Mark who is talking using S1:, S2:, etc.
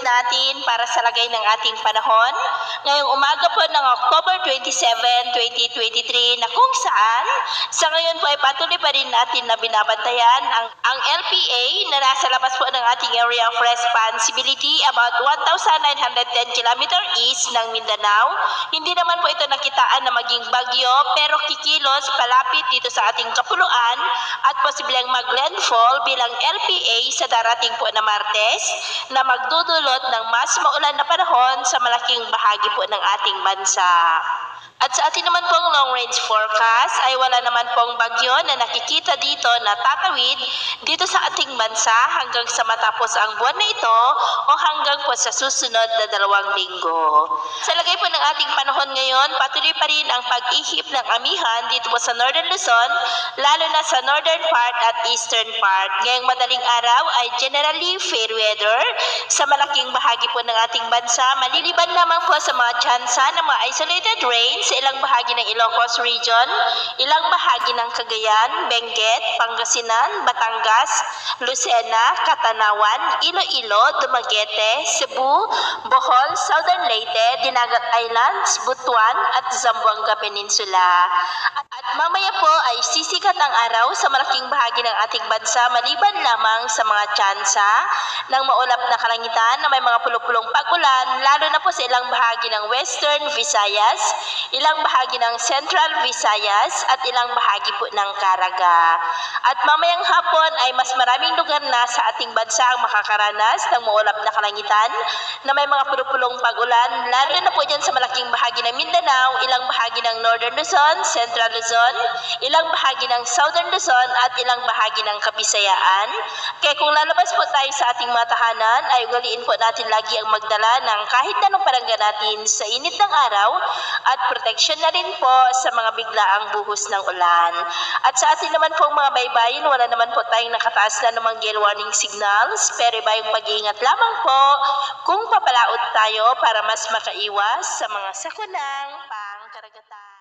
S1: natin para sa lagay ng ating panahon ngayong umaga po ng October 27, 2023 na kung saan sa ngayon po ay patuloy pa rin natin na binabantayan ang LPA na nasa labas po ng ating area of responsibility about 1,910 km east ng Mindanao. Hindi naman po ito nakitaan na maging bagyo pero kikilos palapit dito sa ating kapuluan at posibleng mag-landfall bilang LPA sa darating po na Martes na magdudulot ng mas maulan na panahon sa malaking bahagi po ng ating bansa. At sa atin naman pong long range forecast ay wala naman pong bagyo na nakikita dito na tatawid dito sa ating bansa hanggang sa matapos ang buwan na ito o hanggang po sa susunod na 2 linggo. Sa lagay po ng ating panahon ngayon, patuloy pa rin ang pag-ihip ng amihan dito po sa Northern Luzon, lalo na sa northern part at eastern part. Ngayong madaling araw ay generally fair weather sa malaking bahagi po ng ating bansa, maliliban lamang po sa mga tsansa ng mga isolated rain sa ilang bahagi ng Ilocos Region, ilang bahagi ng Cagayan, Benguet, Pangasinan, Batangas, Lucena, Catanawan, Iloilo, Dumaguete, Cebu, Bohol, Southern Leyte, Dinagat Islands, Butuan at Zamboanga Peninsula. At mamaya po ay sisikat ang araw sa malaking bahagi ng ating bansa maliban lamang sa mga tsansa ng maulap na kalangitan na may mga pulupulong pag-ulan lalo na po sa ilang bahagi ng Western Visayas, ilang bahagi ng Central Visayas at ilang bahagi po ng Caraga. At mamayang hapon ay mas maraming lugar na sa ating bansa ang makakaranas ng maulap na kalangitan na may mga pulupulong pag-ulan lalo na po dyan sa malaking bahagi ng Mindanao, ilang bahagi ng Northern Luzon, Central Luzon, ilang bahagi ng Southern Luzon at ilang bahagi ng Kabisayaan. Kaya kung lalabas po tayo sa ating mga tahanan ay ugaliin po natin lagi ang magdala ng kahit anong palangga natin sa init ng araw at protection na rin po sa mga biglaang buhos ng ulan. At sa atin naman pong mga baybayin, wala naman po tayong nakataas na namang gale warning signals pero iba yung pag-iingat lamang po kung papalaot tayo para mas makaiwas sa mga sakunang pangkaragatan.